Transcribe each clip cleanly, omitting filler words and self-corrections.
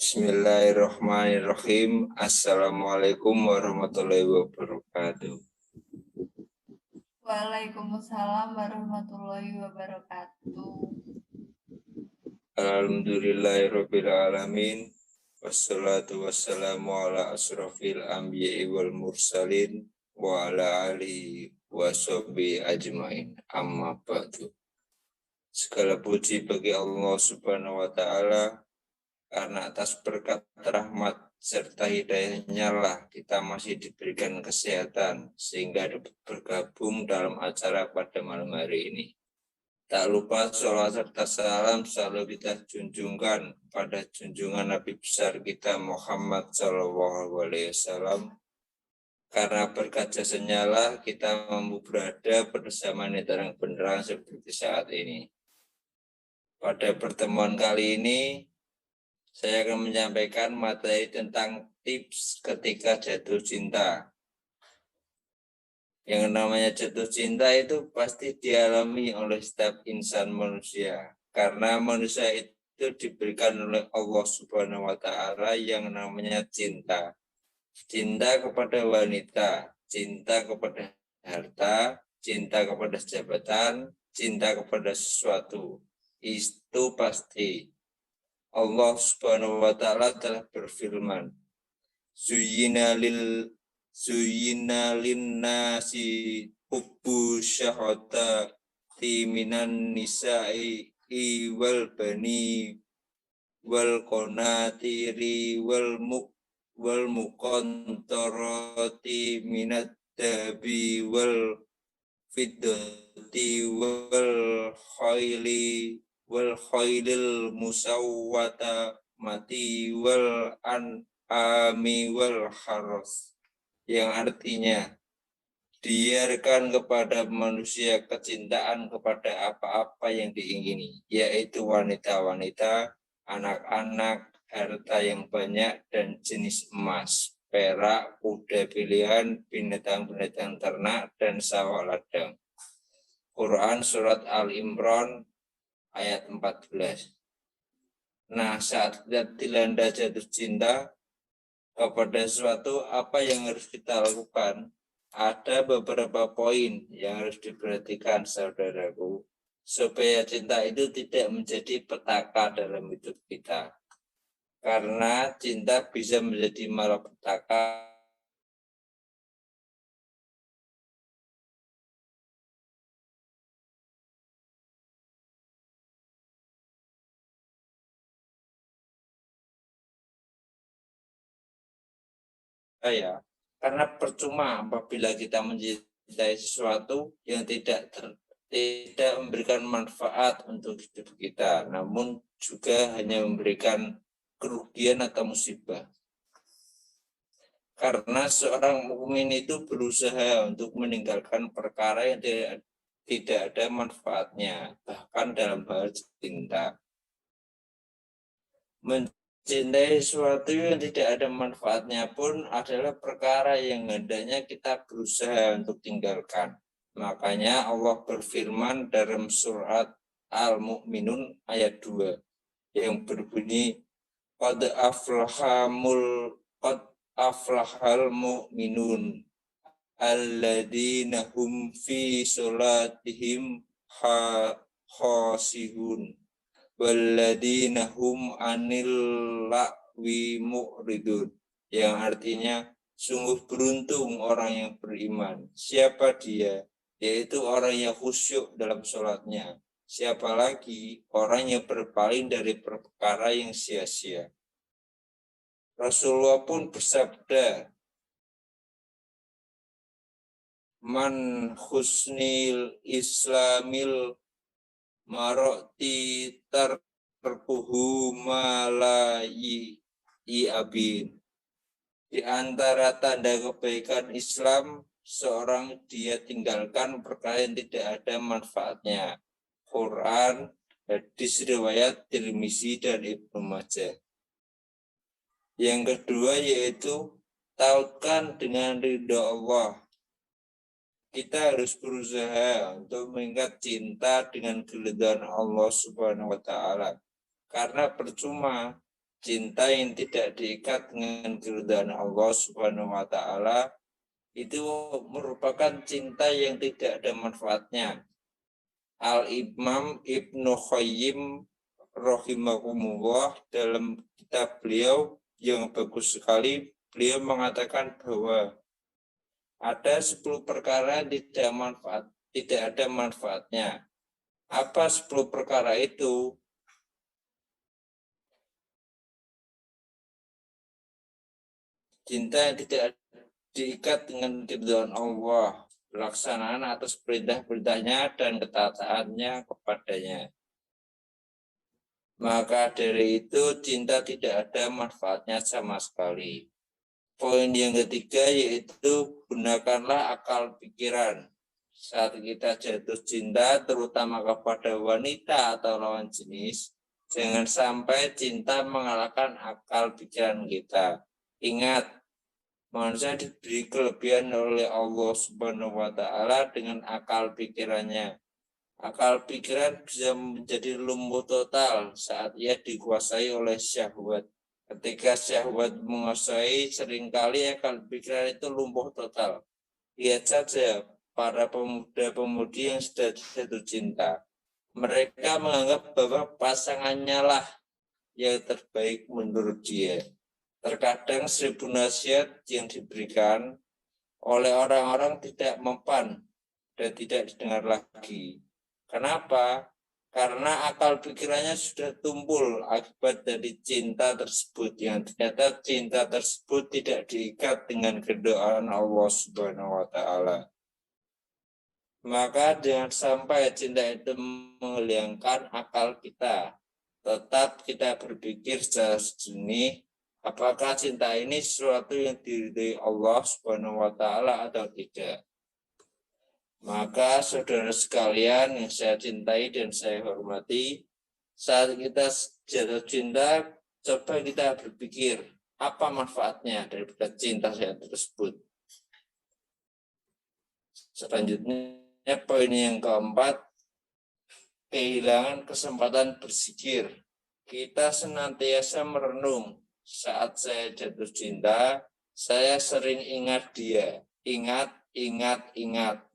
Bismillahirrahmanirrahim. Assalamualaikum warahmatullahi wabarakatuh. Waalaikumsalam warahmatullahi wabarakatuh. Alhamdulillahirabbil alamin. Wassalatu wassalamu ala asrofil anbiya'i wal mursalin wa ala alihi wa sahbihi ajmain. Amma ba'du. Segala puji bagi Allah Subhanahu wa taala, karena atas berkat rahmat serta hidayahnya lah kita masih diberikan kesehatan sehingga dapat bergabung dalam acara pada malam hari ini. Tak lupa sholawat serta salam selalu kita junjungkan pada junjungan Nabi besar kita Muhammad SAW, karena berkat jasanya lah kita mampu berada bersama netra benderang seperti saat ini. Pada pertemuan kali ini saya akan menyampaikan materi tentang tips ketika jatuh cinta. Yang namanya jatuh cinta itu pasti dialami oleh setiap insan manusia. Karena manusia itu diberikan oleh Allah Subhanahu wa taala yang namanya cinta. Cinta kepada wanita, cinta kepada harta, cinta kepada jabatan, cinta kepada sesuatu. Itu pasti. Allah Subhanahu wa taala telah berfirman, Zuyina linnasi hubbu syahwati minan nisa'i wal bani wal qanatiri wal muqantarati minad dabi wal fiddati wal khailil musawwata mati wal an'ami wal haras, yang artinya biarkan kepada manusia kecintaan kepada apa-apa yang diingini, yaitu wanita-wanita, anak-anak, harta yang banyak, dan jenis emas, perak, kuda pilihan, binatang-binatang ternak, dan sawah ladang. Quran Surat Al-Imran ayat 14. Nah, saat kita dilanda jatuh cinta kepada sesuatu, apa yang harus kita lakukan? Ada beberapa poin yang harus diperhatikan, saudaraku, supaya cinta itu tidak menjadi petaka dalam hidup kita. Karena cinta bisa menjadi malapetaka ya. Karena percuma apabila kita mencintai sesuatu yang tidak memberikan manfaat untuk hidup kita, namun juga hanya memberikan kerugian atau musibah. Karena seorang mukmin itu berusaha untuk meninggalkan perkara yang tidak ada manfaatnya, bahkan dalam hal cinta. Mencintai sesuatu yang tidak ada manfaatnya pun adalah perkara yang hendaknya kita berusaha untuk tinggalkan. Makanya Allah berfirman dalam surat Al-Mu'minun ayat 2 yang berbunyi, Qad aflahal mu'minun alladzina hum fi sholatihim khashihun walladzina hum anil lagwi mu'ridun, yang artinya sungguh beruntung orang yang beriman. Siapa dia? Yaitu orang yang khusyuk dalam sholatnya. Siapa lagi? Orang yang berpaling dari perkara yang sia-sia. Rasulullah pun bersabda, Man husnil islamil maroti tarkuhu malayi abin. Di antara tanda kebaikan Islam, seorang dia tinggalkan perkara yang tidak ada manfaatnya. Quran, hadis riwayat Tirmizi dan Ibnu Majah. Yang kedua yaitu tautkan dengan ridha Allah. Kita harus berusaha untuk mengingat cinta dengan keridhaan Allah Subhanahu wa taala. Karena percuma cinta yang tidak diikat dengan keridhaan Allah Subhanahu wa taala itu merupakan cinta yang tidak ada manfaatnya. Al-Imam Ibnu Qayyim rahimahumullah dalam kitab beliau yang bagus sekali, beliau mengatakan bahwa ada 10 perkara tidak ada manfaatnya. Apa 10 perkara itu? Cinta yang tidak diikat dengan keridhaan Allah, pelaksanaan atas perintah-perintahnya dan ketaatannya kepadanya. Maka dari itu cinta tidak ada manfaatnya sama sekali. Poin yang ketiga yaitu gunakanlah akal pikiran. Saat kita jatuh cinta terutama kepada wanita atau lawan jenis, jangan sampai cinta mengalahkan akal pikiran kita. Ingat, manusia diberi kelebihan oleh Allah Subhanahu wa taala dengan akal pikirannya. Akal pikiran bisa menjadi lumpuh total saat ia dikuasai oleh syahwat. Ketika syahwat menguasai, seringkali akal pikiran itu lumpuh total. Lihat saja para pemuda-pemudi yang sudah jatuh cinta. Mereka menganggap bahwa pasangannya lah yang terbaik menurut dia. Terkadang 1000 nasihat yang diberikan oleh orang-orang tidak mempan dan tidak didengar lagi. Kenapa? Karena akal pikirannya sudah tumpul akibat dari cinta tersebut, yang ternyata cinta tersebut tidak diikat dengan keridhaan Allah Subhanahu wa taala. Maka jangan sampai cinta itu menghilangkan akal kita. Tetap kita berpikir secara jernih, apakah cinta ini sesuatu yang diridhai Allah Subhanahu wa taala atau tidak. Maka saudara sekalian yang saya cintai dan saya hormati, saat kita jatuh cinta, coba kita berpikir apa manfaatnya daripada cinta saya tersebut. Selanjutnya poin yang keempat, kehilangan kesempatan berpikir. Kita senantiasa merenung. Saat saya jatuh cinta, saya sering ingat dia. Ingat,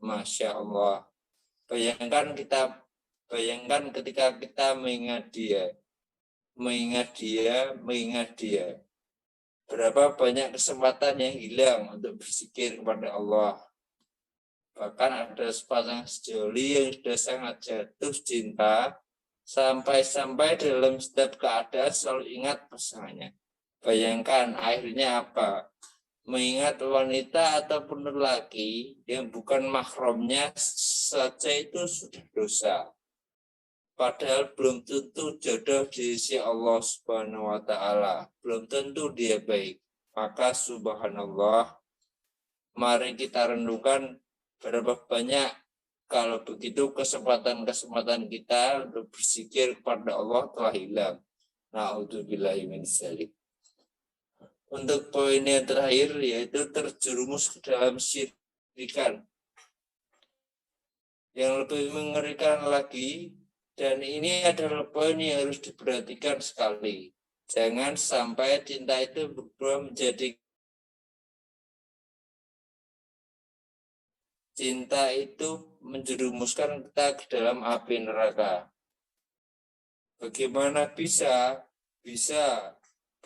Masya Allah. Bayangkan ketika kita mengingat dia. Berapa banyak kesempatan yang hilang untuk berzikir kepada Allah. Bahkan ada sepasang sejoli yang sudah sangat jatuh cinta, sampai-sampai dalam setiap keadaan selalu ingat pasangannya. Bayangkan akhirnya apa? Mengingat wanita ataupun lelaki yang bukan mahramnya saja itu sudah dosa. Padahal belum tentu jodoh di sisi Allah Subhanahu wa taala, belum tentu dia baik. Maka subhanallah, mari kita renungkan berapa banyak kalau begitu kesempatan-kesempatan kita untuk berzikir kepada Allah telah hilang. Na'udzubillahi min dzalik. Untuk poin yang terakhir yaitu terjerumus ke dalam syirikan. Yang lebih mengerikan lagi, dan ini adalah poin yang harus diperhatikan sekali. Jangan sampai cinta itu berubah menjadi cinta itu menjerumuskan kita ke dalam api neraka. Bagaimana bisa?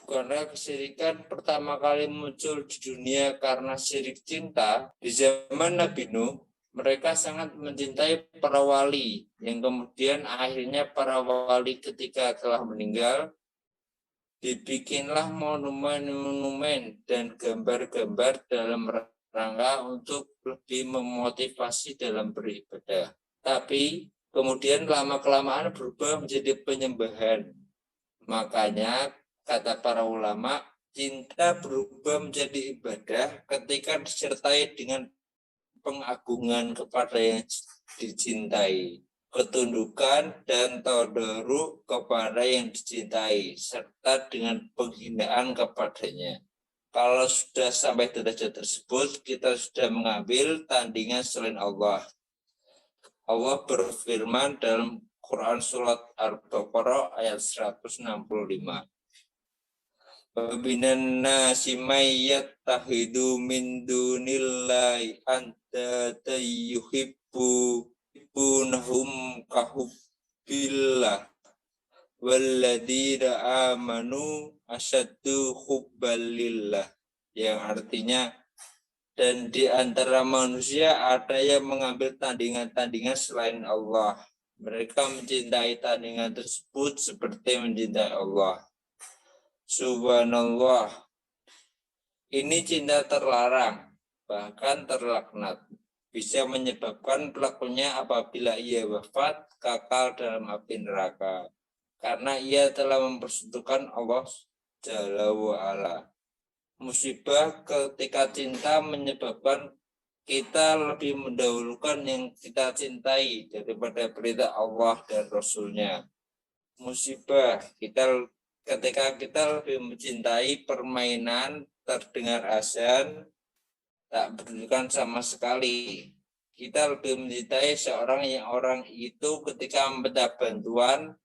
Bukanlah kesyirikan pertama kali muncul di dunia karena syirik cinta. Di zaman Nabi Nuh, mereka sangat mencintai para wali, yang kemudian akhirnya para wali ketika telah meninggal, dibikinlah monumen-monumen dan gambar-gambar dalam rangka untuk lebih memotivasi dalam beribadah. Tapi kemudian lama-kelamaan berubah menjadi penyembahan. Makanya kata para ulama, cinta berubah menjadi ibadah ketika disertai dengan pengagungan kepada yang dicintai, ketundukan dan tadarruk kepada yang dicintai, serta dengan penghinaan kepadanya. Kalau sudah sampai derajat tersebut, kita sudah mengambil tandingan selain Allah. Allah berfirman dalam Quran Surat Al-Baqarah ayat 165. Wabinan nasi mayyat tahidu min dunillahi anta yuhibbunahum kahubbillah walladzina amanu asyaddu hubbalillah, yang artinya, dan di antara manusia ada yang mengambil tandingan-tandingan selain Allah. Mereka mencintai tandingan tersebut seperti mencintai Allah. Subhanallah, ini cinta terlarang, bahkan terlaknat. Bisa menyebabkan pelakunya apabila ia wafat kekal dalam api neraka, karena ia telah mempersekutukan Allah Jalla wa'ala. Musibah ketika cinta menyebabkan kita lebih mendahulukan yang kita cintai daripada perintah Allah dan Rasul-Nya. Musibah ketika kita lebih mencintai permainan, terdengar azan, tak berdudukan sama sekali. Kita lebih mencintai orang itu ketika meminta bantuan,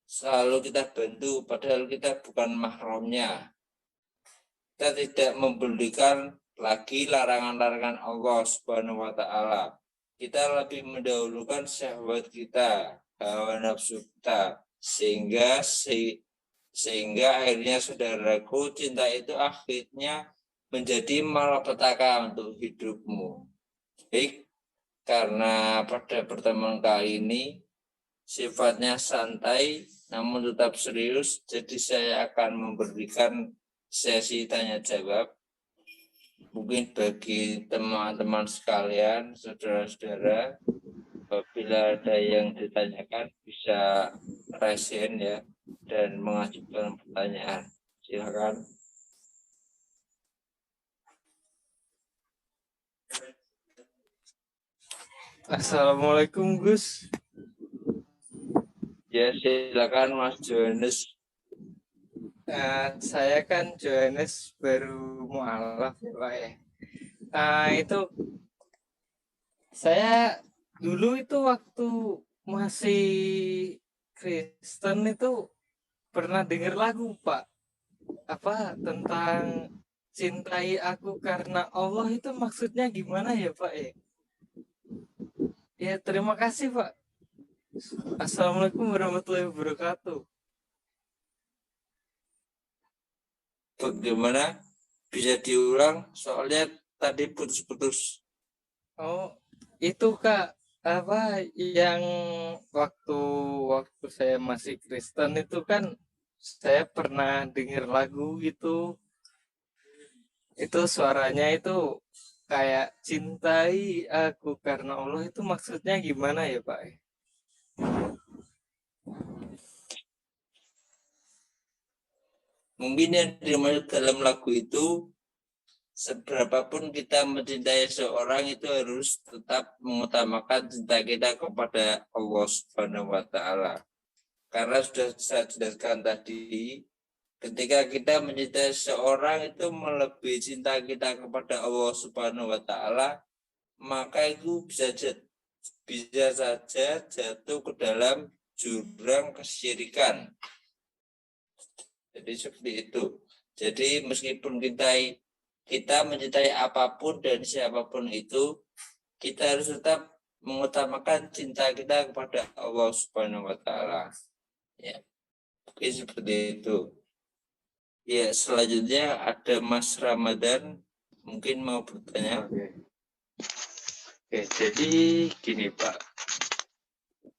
selalu kita bantu, padahal kita bukan mahramnya. Kita tidak mempedulikan lagi larangan-larangan Allah Subhanahu wa Ta'ala. Kita lebih mendahulukan syahwat kita, hawa nafsu kita, sehingga akhirnya saudaraku, cinta itu akhirnya menjadi malapetaka untuk hidupmu. Baik, karena pada pertemuan kali ini sifatnya santai namun tetap serius, jadi saya akan memberikan sesi tanya jawab. Mungkin bagi teman-teman sekalian, saudara-saudara, apabila ada yang ditanyakan bisa raise hand ya dan mengajukan pertanyaan. Silakan. Assalamualaikum Gus. Ya, silakan Mas Johannes. Saya kan Johannes baru mualaf ya Pak ya. Itu saya dulu itu waktu masih Kristen itu pernah dengar lagu Pak. Apa tentang cintai aku karena Allah, itu maksudnya gimana ya Pak ya? Ya terima kasih Pak. Assalamualaikum warahmatullahi wabarakatuh. Bagaimana? Bisa diulang? Soalnya tadi putus-putus. Oh, itu Kak, apa yang waktu saya masih Kristen itu kan saya pernah dengar lagu gitu. Itu suaranya itu kayak cintai aku karena Allah, itu maksudnya gimana ya Pak? Mungkin yang dimaksud dalam lagu itu, seberapapun kita mencintai seorang itu harus tetap mengutamakan cinta kita kepada Allah Subhanahu wa Ta'ala. Karena sudah saya jelaskan tadi, ketika kita mencintai seorang itu melebihi cinta kita kepada Allah Subhanahu wa Ta'ala, maka itu bisa saja jatuh ke dalam jurang kesyirikan. Jadi seperti itu. Jadi meskipun kita mencintai apapun dan siapapun itu, kita harus tetap mengutamakan cinta kita kepada Allah Subhanahu wa Ta'ala. Ya, oke, seperti itu. Ya, selanjutnya ada Mas Ramadan, mungkin mau bertanya. Oke, jadi gini Pak.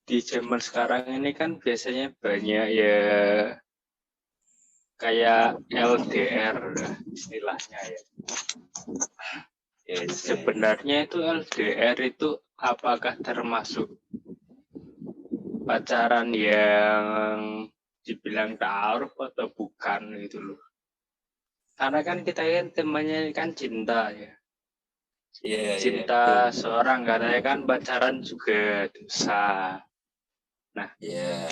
Di zaman sekarang ini kan biasanya banyak ya kayak LDR istilahnya ya. Sebenarnya itu LDR itu apakah termasuk pacaran yang dibilang ta'aruf atau bukan gitu loh. Karena kan kita kan temanya kan cinta ya. Cinta seorang, katanya kan pacaran juga dosa. Nah,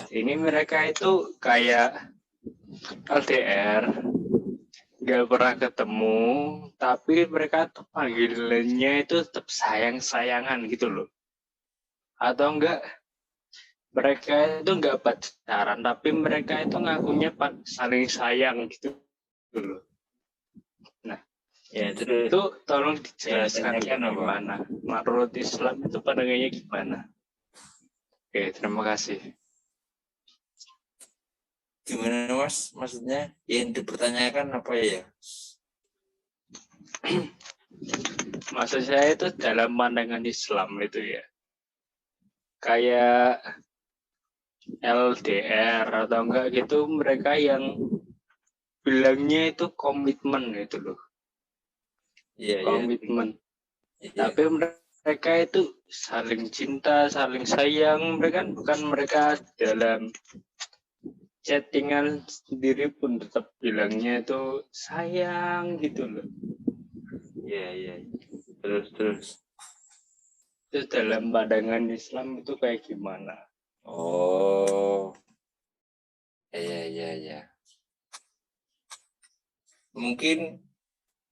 ini mereka itu kayak LDR, nggak pernah ketemu, tapi mereka tuh panggilannya itu tetap sayang-sayangan gitu loh. Atau enggak, mereka itu enggak pacaran, tapi mereka itu ngakunya saling sayang gitu. dulu. Ya, terus Itu tolong dijelaskan tanyakan apa? gimana. Menurut Islam itu pandangannya gimana? Oke, terima kasih. Gimana Mas? Maksudnya yang dipertanyakan apa ya? Maksud saya itu dalam pandangan Islam itu ya. Kayak LDR atau enggak gitu, mereka yang bilangnya itu komitmen gitu loh. Iya, iya. Komitmen. Iya. Tapi mereka itu saling cinta, saling sayang. Mereka dalam chattingan sendiri pun tetap bilangnya itu sayang gitu loh. Iya, iya. Terus. Itu dalam pandangan Islam itu kayak gimana? Oh. Iya. Mungkin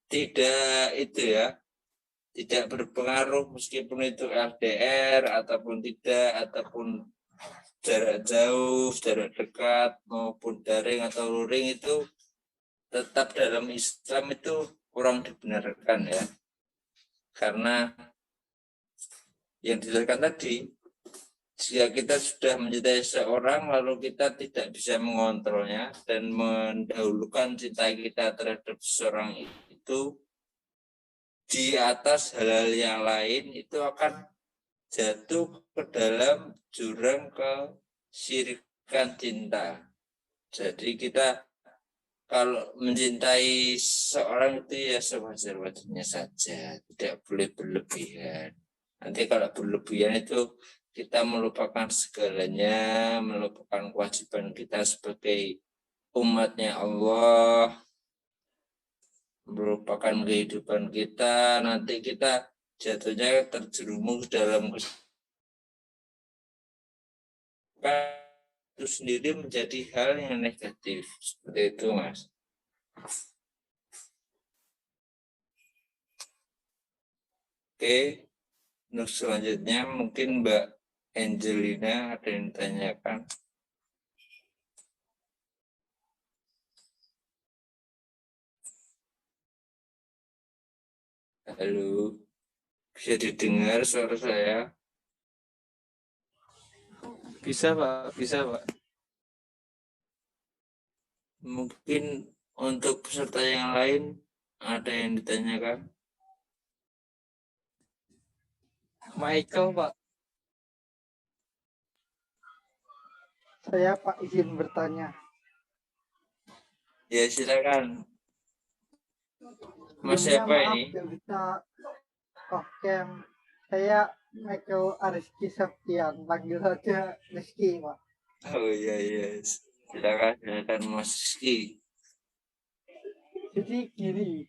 tidak itu ya. Tidak berpengaruh meskipun itu LDR ataupun tidak, ataupun jarak jauh, jarak dekat maupun daring atau luring, itu tetap dalam Islam itu kurang dibenarkan ya. Karena yang dijelaskan tadi, jika kita sudah mencintai seorang lalu kita tidak bisa mengontrolnya dan mendahulukan cinta kita terhadap seseorang itu di atas hal-hal yang lain, itu akan jatuh ke dalam jurang kesyirikan cinta. Jadi kita kalau mencintai seorang itu ya sewajar-wajarnya saja, tidak boleh berlebihan. Nanti kalau berlebihan itu kita melupakan segalanya, melupakan kewajiban kita sebagai umatnya Allah, merupakan kehidupan kita, nanti kita jatuhnya terjerumus dalam itu sendiri menjadi hal yang negatif. Seperti itu, Mas. Oke, untuk selanjutnya mungkin Mbak Angelina ada yang ditanyakan. Halo, bisa didengar suara saya? Bisa Pak. Mungkin untuk peserta yang lain ada yang ditanyakan. Michael Pak. Saya Pak izin bertanya. Ya silakan. Mas Sebelumnya siapa maaf ini? gak bisa off cam. Saya Michael Ariski Septian, panggil saja Rizky Pak. Oh iya. Silakan Mas Rizky. Jadi gini,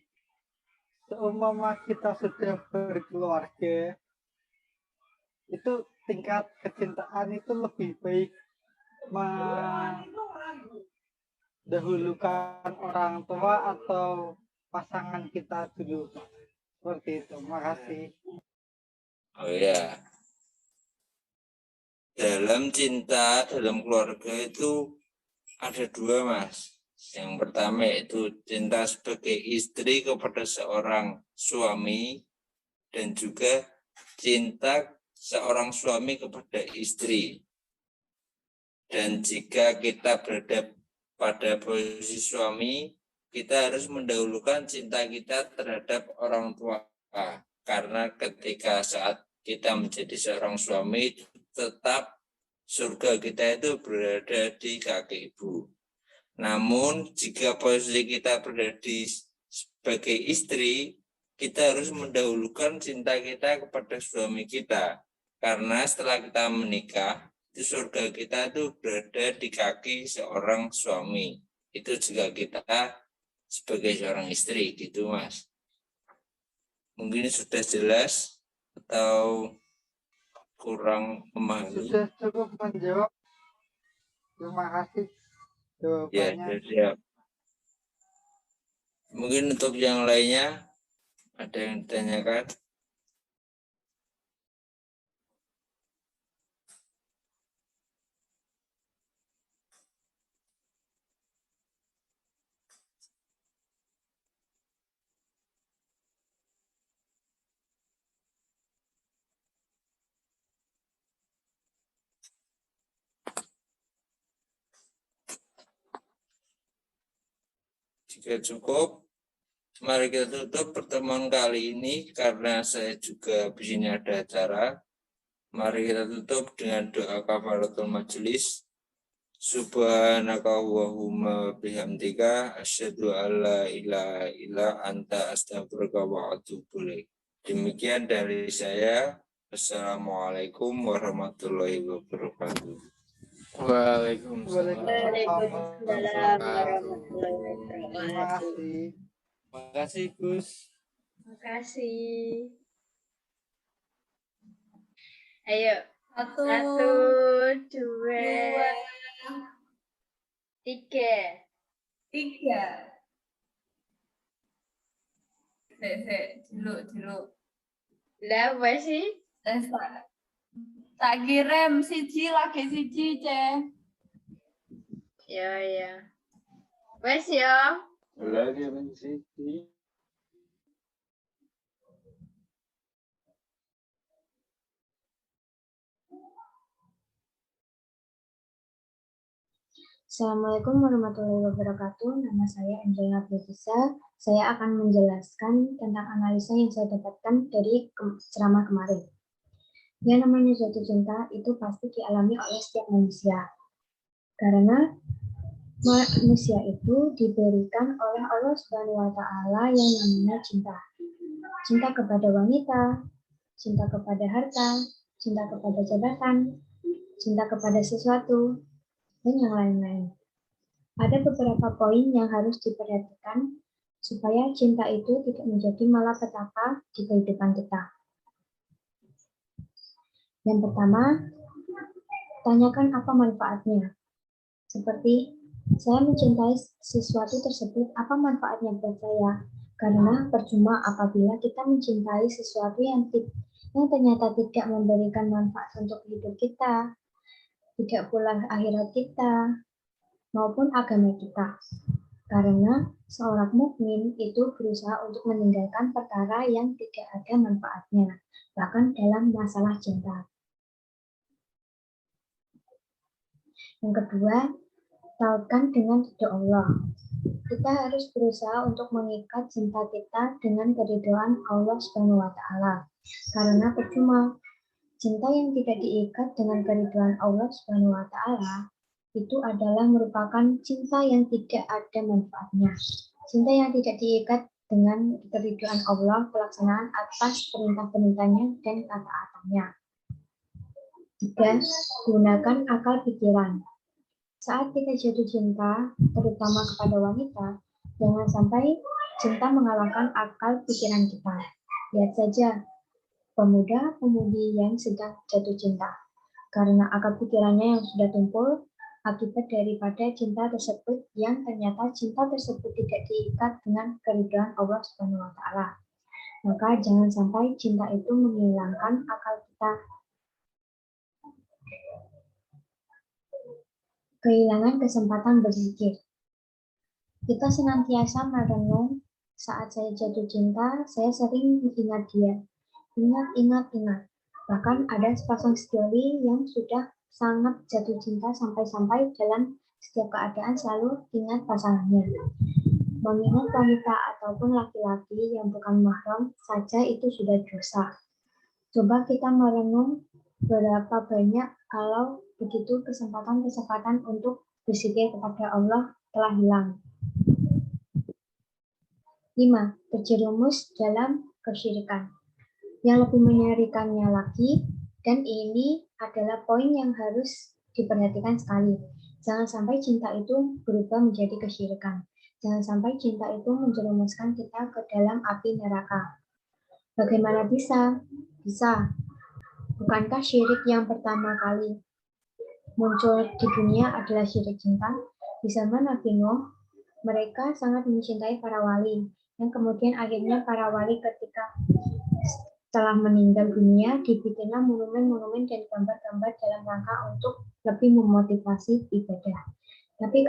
seumpama kita sudah berkeluarga, itu tingkat kecintaan itu lebih baik mendahulukan orang tua atau pasangan kita dulu. Seperti itu. Makasih. Oh ya. Dalam cinta, dalam keluarga itu ada dua, Mas. Yang pertama yaitu cinta sebagai istri kepada seorang suami, dan juga cinta seorang suami kepada istri. Dan jika kita berada pada posisi suami, kita harus mendahulukan cinta kita terhadap orang tua. Karena ketika saat kita menjadi seorang suami, tetap surga kita itu berada di kaki ibu. Namun jika posisi kita berada sebagai istri, kita harus mendahulukan cinta kita kepada suami kita. Karena setelah kita menikah, itu surga kita itu berada di kaki seorang suami. Itu juga kita sebagai seorang istri, gitu Mas. Mungkin sudah jelas atau kurang memahami? Sudah cukup menjawab. Terima kasih Ya, jawabannya. siap. Mungkin untuk yang lainnya ada yang ditanyakan? Jika cukup, mari kita tutup pertemuan kali ini karena saya juga di sini ada acara. Mari kita tutup dengan doa kafaratul majelis. Subhanakallahumma bihamdika asyhadu an la ilaha illa anta astaghfiruka wa atubu ilaik. Demikian dari saya. Assalamualaikum warahmatullahi wabarakatuh. Waalaikumsalam. Waalaikumsalam warahmatullahi Terima kasih. Makasih Gus. Makasih. Ayo. Satu, 1, 2, dua, 3. 3. Dulu. Lah apa sih? Tak kirim siji lagi siji, Ce. Ya. Wes ya. Lagi mencicipi. Assalamualaikum warahmatullahi wabarakatuh. Nama saya Angelina Pritisa. Saya akan menjelaskan tentang analisa yang saya dapatkan dari ceramah kemarin. Yang namanya jatuh cinta itu pasti dialami oleh setiap manusia. Karena manusia itu diberikan oleh Allah Subhanahu wa taala yang namanya cinta. Cinta kepada wanita, cinta kepada harta, cinta kepada jabatan, cinta kepada sesuatu, dan yang lain-lain. Ada beberapa poin yang harus diperhatikan supaya cinta itu tidak menjadi malapetaka di kehidupan kita. Yang pertama, tanyakan apa manfaatnya. Seperti, saya mencintai sesuatu tersebut, apa manfaatnya buat saya? Karena percuma apabila kita mencintai sesuatu yang ternyata tidak memberikan manfaat untuk hidup kita, tidak pula akhirat kita, maupun agama kita. Karena seorang mukmin itu berusaha untuk meninggalkan perkara yang tidak ada manfaatnya, bahkan dalam masalah cinta. Yang kedua, tautkan dengan ridho Allah. Kita harus berusaha untuk mengikat cinta kita dengan keridhaan Allah Subhanahu wa taala. Karena percuma cinta yang tidak diikat dengan keridhaan Allah Subhanahu wa taala itu adalah merupakan cinta yang tidak ada manfaatnya. Cinta yang tidak diikat dengan keridhaan Allah, pelaksanaan atas perintah-perintahnya dan ketaatannya. 3. Gunakan akal pikiran. Saat kita jatuh cinta, terutama kepada wanita, jangan sampai cinta mengalahkan akal pikiran kita. Lihat saja pemuda-pemudi yang sedang jatuh cinta. Karena akal pikirannya yang sudah tumpul, akibat daripada cinta tersebut yang ternyata cinta tersebut tidak diikat dengan keridhaan Allah Subhanahu wa taala. Maka jangan sampai cinta itu menghilangkan akal kita. Kehilangan kesempatan berzikir. Kita senantiasa merenung saat saya jatuh cinta, saya sering ingat dia. Ingat. Bahkan ada sepasang sejoli yang sudah sangat jatuh cinta sampai-sampai dalam setiap keadaan selalu ingat pasangannya. Mengingat wanita ataupun laki-laki yang bukan mahram saja itu sudah dosa. Coba kita merenung berapa banyak kalau begitu kesempatan untuk berzikir kepada Allah telah hilang. 5. Terjerumus dalam kesyirikan. Yang lebih mengerikannya lagi, dan ini adalah poin yang harus diperhatikan sekali. Jangan sampai cinta itu berubah menjadi kesyirikan. Jangan sampai cinta itu menjerumuskan kita ke dalam api neraka. Bagaimana bisa? Bisa. Bukankah syirik yang pertama kali muncul di dunia adalah syirik cinta? Di zaman Nabi Nuh, mereka sangat mencintai para wali, yang kemudian akhirnya para wali ketika setelah meninggal dunia dibikinlah monumen-monumen dan gambar-gambar dalam rangka untuk lebih memotivasi ibadah. Tapi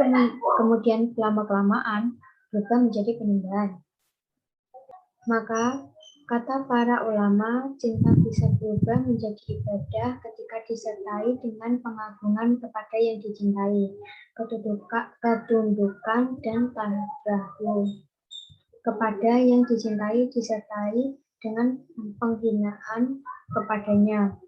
kemudian lama-kelamaan berubah menjadi penyembahan. Maka Kata para ulama, cinta bisa berubah menjadi ibadah ketika disertai dengan pengagungan kepada yang dicintai, ketundukan dan tadarruh kepada yang dicintai disertai dengan penghinaan kepadanya.